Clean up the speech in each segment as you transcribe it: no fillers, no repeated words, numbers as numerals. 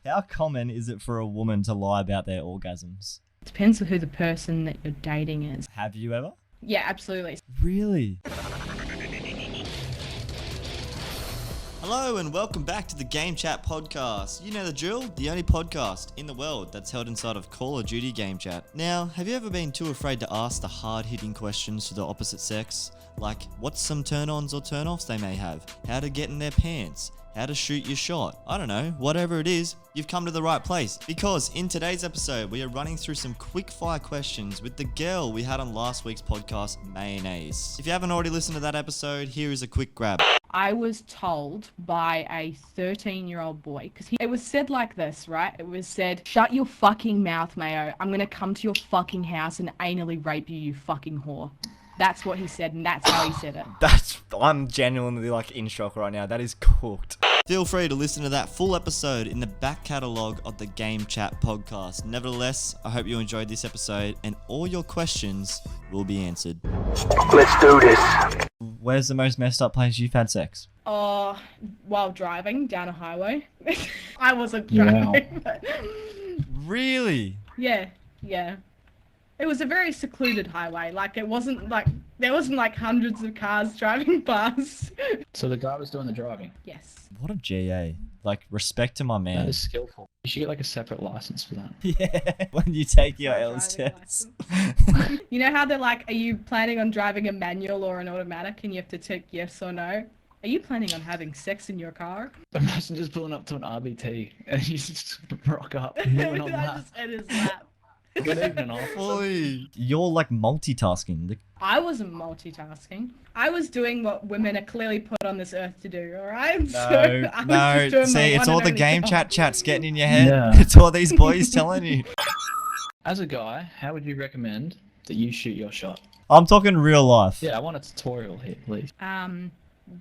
How common is it for a woman to lie about their orgasms? Depends on who the person that you're dating is. Have you ever? Yeah, absolutely. Really? Hello and welcome back to the Game Chat podcast. You know the drill, the only podcast in the world that's held inside of Call of Duty Game Chat. Now, have you ever been too afraid to ask the hard-hitting questions to the opposite sex? Like, what's some turn-ons or turn-offs they may have? How to get in their pants? How to shoot your shot? I don't know, whatever it is, you've come to the right place. Because in today's episode, we are running through some quick fire questions with the girl we had on last week's podcast, Mayonnaise. If you haven't already listened to that episode, here is a quick grab. I was told by a 13-year-old boy, because it was said like this, right? It was said, shut your fucking mouth, Mayo. I'm going to come to your fucking house and anally rape you, you fucking whore. That's what he said, and that's how he said it. I'm genuinely in shock right now. That is cooked. Feel free to listen to that full episode in the back catalogue of the Game Chat podcast. Nevertheless, I hope you enjoyed this episode and all your questions will be answered. Let's do this. Where's the most messed up place you've had sex? While driving down a highway. I wasn't driving, but Really? yeah. It was a very secluded highway. Like, it wasn't like, there wasn't like hundreds of cars driving past. So the guy was doing the driving. Yes. What a GA. Like, respect to my That man. is skillful. You should get like a separate license for that. Yeah, when you take your My L's driving test. You know how they're like, are you planning on driving a manual or an automatic, and you have to tick yes or no? Are you planning on having sex in your car? Imagine just pulling up to an RBT and you just rock up. Moving on that. Just in his lap. Good evening, officer. You're like multitasking. I wasn't multitasking. I was doing what women are clearly put on this earth to do, alright? No, I was no. just doing my See, it's one all and the only game job. chats getting in your head. Yeah. It's all these boys telling you. As a guy, how would you recommend that you shoot your shot? I'm talking real life. Yeah, I want a tutorial here, please.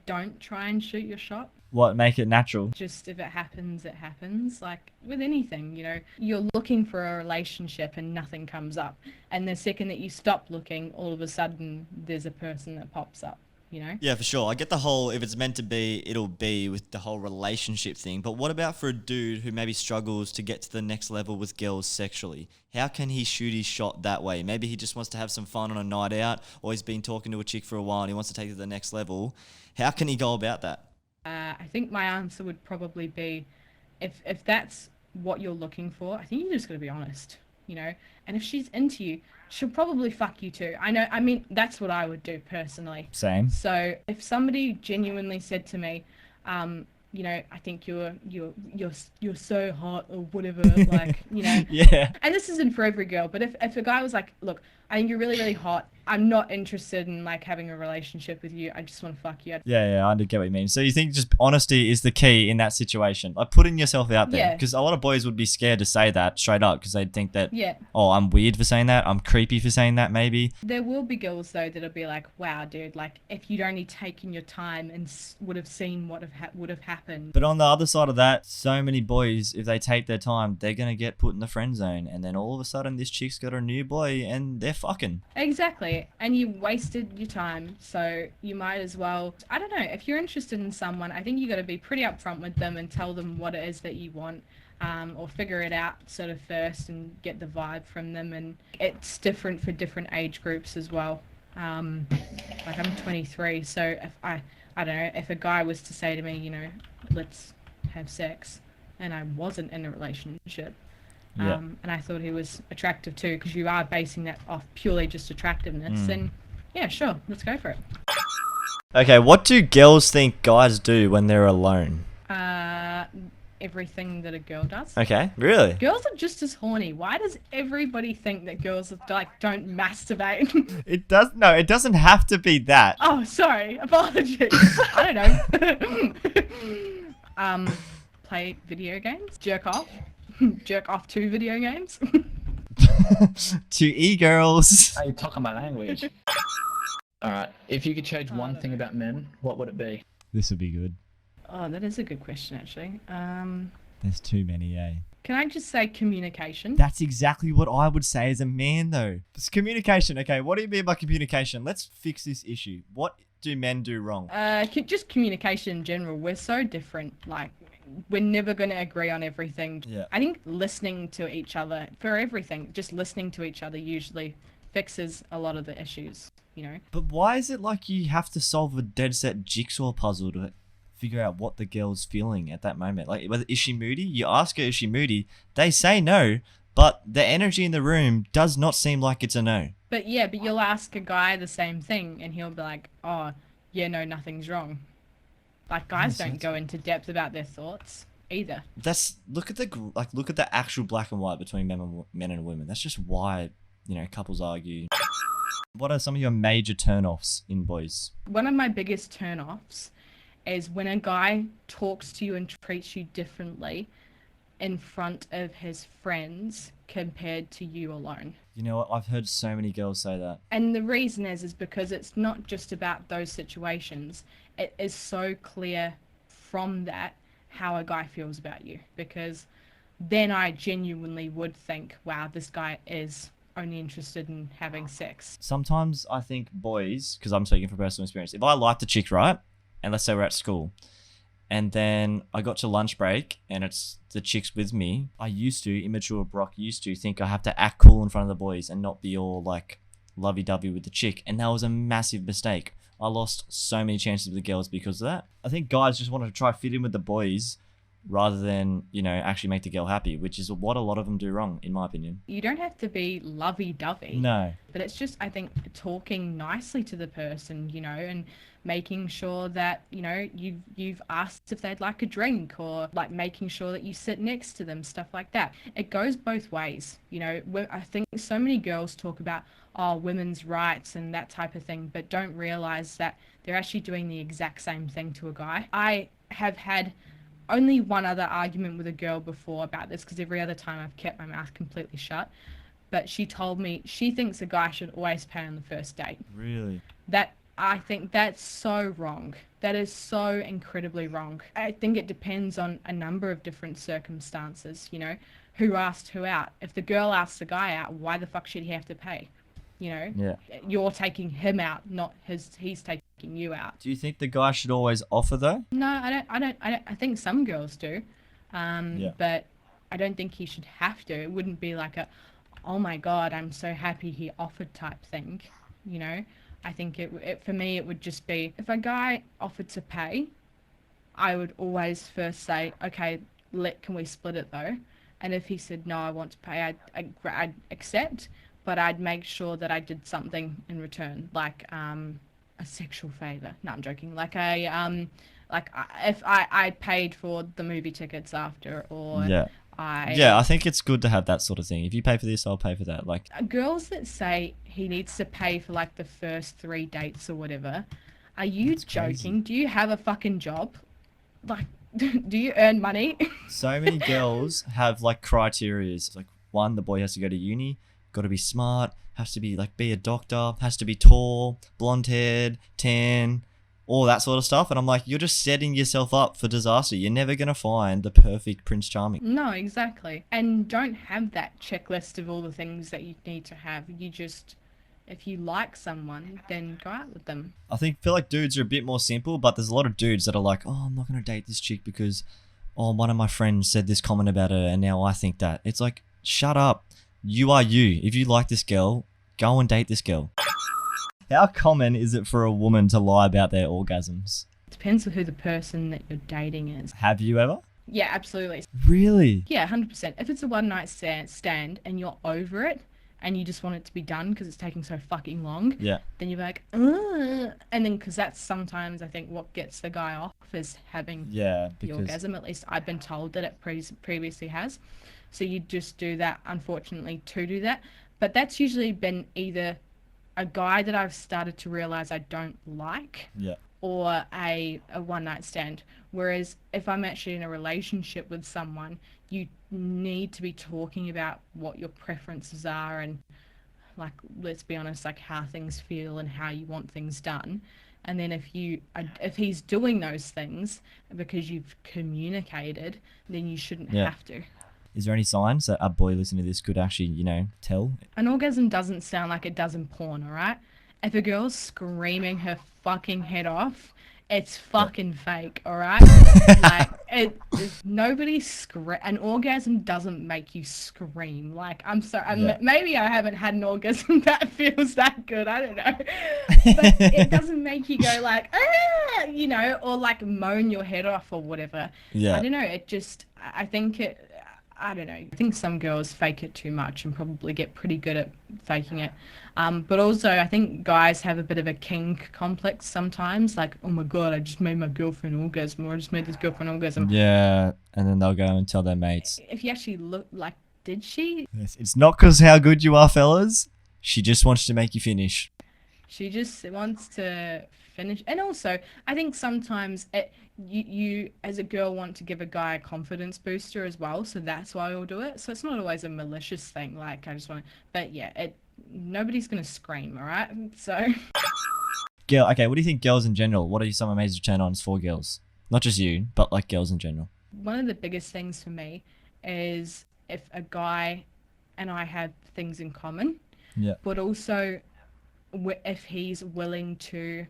Don't try and shoot your shot. What, make it natural? Just if it happens, it happens. Like with anything, you know, you're looking for a relationship and nothing comes up. And the second that you stop looking, all of a sudden there's a person that pops up, you know? Yeah, for sure. I get the whole, if it's meant to be, it'll be with the whole relationship thing. But what about for a dude who maybe struggles to get to the next level with girls sexually? How can he shoot his shot that way? Maybe he just wants to have some fun on a night out, or he's been talking to a chick for a while and he wants to take it to the next level. How can he go about that? I think my answer would probably be, if that's what you're looking for, I think you just gotta be honest, you know? And if she's into you, she'll probably fuck you too. I mean, that's what I would do personally. Same. So if somebody genuinely said to me, you know, I think you're so hot or whatever, like, you know. Yeah. And this isn't for every girl, but if a guy was like, look, I think you're really, really hot. I'm not interested in like having a relationship with you. I just want to fuck you. Yeah, I do get what you mean. So you think just honesty is the key in that situation? Like putting yourself out there. Yeah. Because a lot of boys would be scared to say that straight up because they'd think that, Yeah. oh, I'm weird for saying that. I'm creepy for saying that maybe. There will be girls though that'll be like, wow, dude, like if you'd only taken your time and would have seen what would have happened. But on the other side of that, so many boys, if they take their time, they're going to get put in the friend zone. And then all of a sudden this chick's got a new boy and they're fucking. Exactly. And you wasted your time. So you might as well, I don't know, if you're interested in someone, I think you got to be pretty upfront with them and tell them what it is that you want. Or figure it out sort of first and get the vibe from them. And it's different for different age groups as well. Like I'm 23, so if I don't know, if a guy was to say to me, you know, let's have sex, and I wasn't in a relationship, Yeah. and I thought he was attractive too, because you are basing that off purely just attractiveness, then yeah, sure, let's go for it. Okay, what do girls think guys do when they're alone? Everything that a girl does. Okay, really? Girls are just as horny. Why does everybody think that girls like don't masturbate? It doesn't have to be that. Oh, sorry. Apologies. I don't know. Play video games. Jerk off. Jerk off to video games. To e-girls. Hey, you're talking my language. Alright, if you could change one thing about men, what would it be? This would be good. Oh, that is a good question, actually. There's too many, eh? Can I just say communication? That's exactly what I would say as a man, though. It's communication. Okay, what do you mean by communication? Let's fix this issue. What do men do wrong? Just communication in general. We're so different. Like, we're never going to agree on everything. Yeah. I think listening to each other for everything, just listening to each other usually fixes a lot of the issues, you know? But why is it like you have to solve a dead set jigsaw puzzle to figure out what the girl's feeling at that moment? Like, whether is she moody? You ask her, is she moody? They say no, but the energy in the room does not seem like it's a no. But yeah, but you'll ask a guy the same thing and he'll be like, oh, yeah, no, nothing's wrong. Like, guys don't go into depth about their thoughts either. Look at the actual black and white between men and women. That's just why, you know, couples argue. What are some of your major turn-offs in boys? One of my biggest turn-offs is when a guy talks to you and treats you differently in front of his friends compared to you alone. You know what? I've heard so many girls say that. And the reason is because it's not just about those situations. It is so clear from that how a guy feels about you, because then I genuinely would think, wow, this guy is only interested in having sex. Sometimes I think boys, because I'm speaking from personal experience, if I liked a chick, right, and let's say we're at school, and then I got to lunch break and it's the chicks with me, I used to, immature Brock used to think I have to act cool in front of the boys and not be all like lovey-dovey with the chick. And that was a massive mistake. I lost so many chances with the girls because of that. I think guys just want to try fit in with the boys rather than, you know, actually make the girl happy, which is what a lot of them do wrong, in my opinion. You don't have to be lovey-dovey. No. But it's just, I think, talking nicely to the person, you know, and making sure that, you know, you've asked if they'd like a drink, or like making sure that you sit next to them, stuff like that. It goes both ways, you know. I think so many girls talk about, oh, women's rights and that type of thing, but don't realize that they're actually doing the exact same thing to a guy. I have had only one other argument with a girl before about this, because every other time I've kept my mouth completely shut. But she told me she thinks a guy should always pay on the first date. Really? I think that's so wrong. That is so incredibly wrong. I think it depends on a number of different circumstances, you know. Who asked who out? If the girl asks the guy out, why the fuck should he have to pay? You know? Yeah. You're taking him out, not he's taking you out. Do you think the guy should always offer though? No, I don't. I think some girls do. But I don't think he should have to. It wouldn't be like a, oh my God, I'm so happy he offered type thing, you know? I think it for me, it would just be, if a guy offered to pay, I would always first say, okay, can we split it though? And if he said, no, I want to pay, I'd accept, but I'd make sure that I did something in return, like a sexual favor. No, I'm joking. Like if I paid for the movie tickets after, or Yeah. I think it's good to have that sort of thing. If you pay for this, I'll pay for that. Like, girls that say he needs to pay for like the first 3 dates or whatever, are you joking? crazy. Do you have a fucking job? Like, do you earn money? so many girls have like criteria. Like, one, the boy has to go to uni, got to be smart, has to be like be a doctor, has to be tall, blonde haired, tan, all that sort of stuff. And I'm like, you're just setting yourself up for disaster. You're never going to find the perfect Prince Charming. No, exactly. And don't have that checklist of all the things that you need to have. You just, if you like someone, then go out with them. I feel like dudes are a bit more simple, but there's a lot of dudes that are like, oh, I'm not going to date this chick because, oh, one of my friends said this comment about her and now I think that. It's like, shut up. You are you. If you like this girl, go and date this girl. How common is it for a woman to lie about their orgasms? Depends on who the person that you're dating is. Have you ever? Yeah, absolutely. Really? Yeah, 100%. If it's a one night stand and you're over it and you just want it to be done because it's taking so fucking long, Yeah. then you're like, ugh. And then, because that's sometimes I think what gets the guy off is having Yeah. the Because orgasm. At least I've been told that it previously has. So you just do that, unfortunately, to do that. But that's usually been either a guy that I've started to realize I don't like, yeah. or a one night stand. Whereas if I'm actually in a relationship with someone, you need to be talking about what your preferences are and, like, let's be honest, like how things feel and how you want things done. And then if he's doing those things because you've communicated, then you shouldn't Yeah. have to. Is there any signs that a boy listening to this could actually, you know, tell? An orgasm doesn't sound like it does in porn, all right? If a girl's screaming her fucking head off, it's fucking fake, all right? Like, an orgasm doesn't make you scream. Like, I'm sorry, Yeah. maybe I haven't had an orgasm that feels that good. I don't know, but it doesn't make you go like, ah, you know, or like moan your head off or whatever. Yeah. I don't know. I don't know. I think some girls fake it too much and probably get pretty good at faking it. But also, I think guys have a bit of a kink complex sometimes. Like, oh my God, I just made my girlfriend orgasm, or I just made this girlfriend orgasm. Yeah, and then they'll go and tell their mates. If you actually look, like, did she? It's not because how good you are, fellas. She just wants to make you finish. She just wants to finish. And also, I think sometimes you as a girl want to give a guy a confidence booster as well, so that's why you'll do it. So it's not always a malicious thing, like I just want to, but yeah, nobody's gonna scream, all right? So Girl, okay, what do you think girls in general? What are some amazing turn-ons for girls? Not just you, but like girls in general. one of the biggest things for me is if a guy and I have things in common, Yeah. but also if he's willing to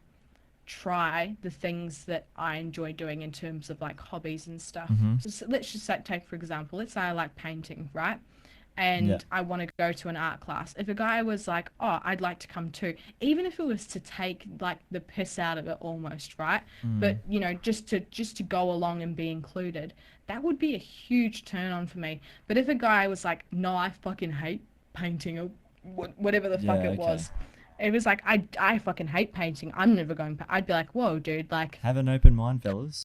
try the things that I enjoy doing in terms of like hobbies and stuff. Mhm. So let's just take for example, let's say I like painting, right? And Yeah. I want to go to an art class. If a guy was like, oh, I'd like to come too, even if it was to take like the piss out of it almost, right? But you know, just to go along and be included, that would be a huge turn on for me. But if a guy was like, no, I fucking hate painting, or whatever the fuck Yeah, it was, it was like, I fucking hate painting, I'm never going to, I'd be like, whoa, dude, like, Have an open mind, fellas.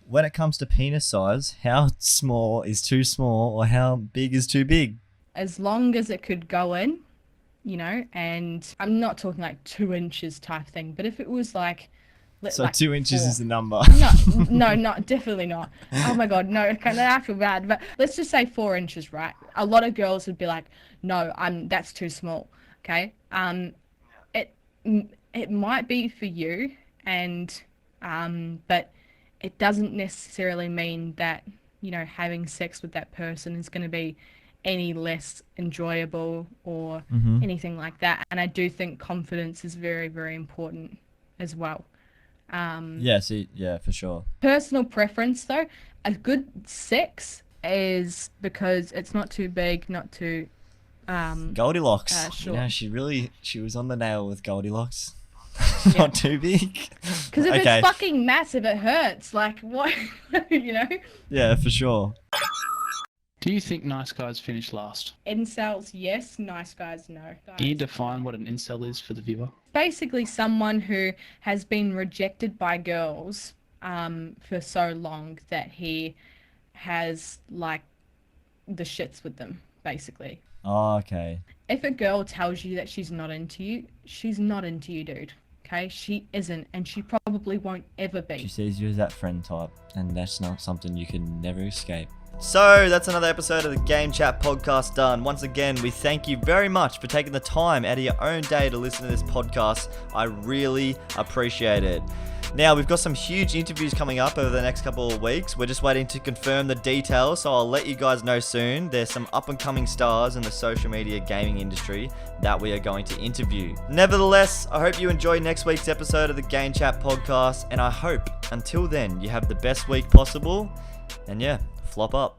When it comes to penis size, how small is too small or how big is too big? as long as it could go in, you know, and I'm not talking like 2 inches type thing, but if it was like, So like 2 inches 4. is the number. No, not definitely not. Oh my God, no, I feel bad. But let's just say 4 inches, right? A lot of girls would be like, no, that's too small. Okay. It might be for you, and but it doesn't necessarily mean that, you know, having sex with that person is going to be any less enjoyable or anything like that. And I do think confidence is very, very important as well. Yeah, see, yeah, for sure. Personal preference though, a good 6 is because it's not too big, not too Goldilocks. sure. You know, she was on the nail with Goldilocks. Yeah. Not too big. Because if Okay. it's fucking massive, it hurts. Like, what? You know? Yeah, for sure. Do you think nice guys finish last? Incels, yes. Nice guys, no. Can you define what an incel is for the viewer? Basically someone who has been rejected by girls for so long that he has, like, the shits with them, basically. Oh, okay. If a girl tells you that she's not into you, dude. Okay? She isn't, and she probably won't ever She be. sees you as that friend type, and that's not something you can never escape. So that's another episode of the Game Chat podcast done. Once again, we thank you very much for taking the time out of your own day to listen to this podcast. I really appreciate it. Now, we've got some huge interviews coming up over the next couple of weeks. We're just waiting to confirm the details, so I'll let you guys know soon. There's some up-and-coming stars in the social media gaming industry that we are going to interview. Nevertheless, I hope you enjoy next week's episode of the Game Chat podcast, and I hope, until then, you have the best week possible. And yeah, flop up.